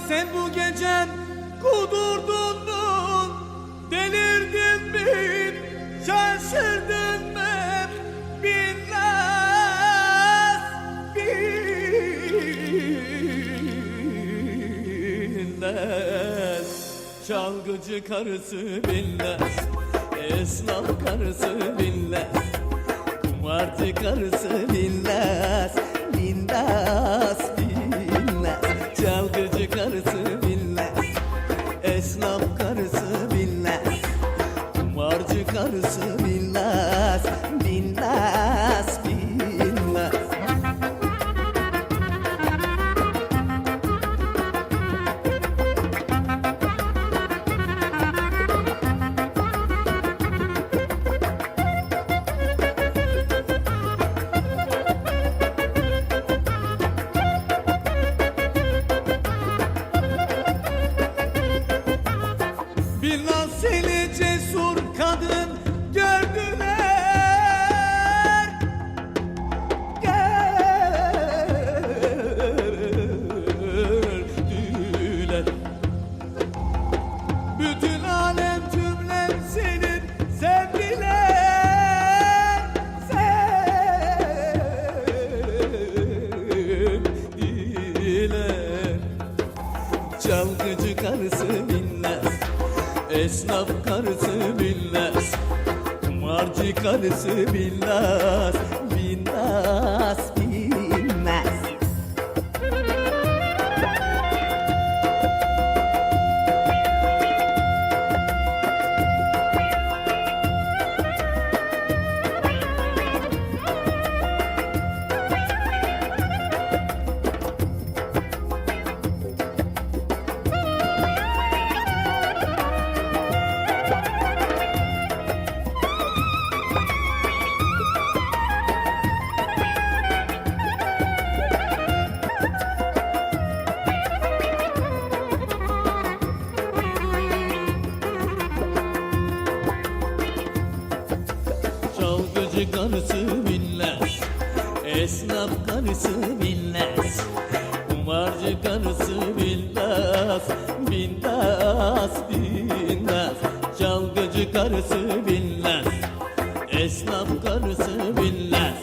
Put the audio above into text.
sen bu gece kudurdun mu? Delirdin mi? Şaşırdın mı? Bilmez, bilmez. Çalgıcı karısı bilmez, esnaf karısı bilmez, kumarcı karısı bilmez, bilmez, bilmez. Çalgıcı karısı bilmez, esnaf karısı bilmez, kumarcı karısı bilmez, bilmez, bilmez. Bir nasili cesur kadın gördüler, gördüler. Bütün alem cümlem senin sevdiler, sevdiler. Çalgıcı karısı bilmez, esnaf karısı bilmez, kumarcı karısı bilmez, bilmez, bilmez. Çalgıcı karısı bilmez, esnaf karısı bilmez, kumarcı karısı bilmez, bilmez, bilmez. Çalgıcı karısı bilmez, esnaf karısı bilmez,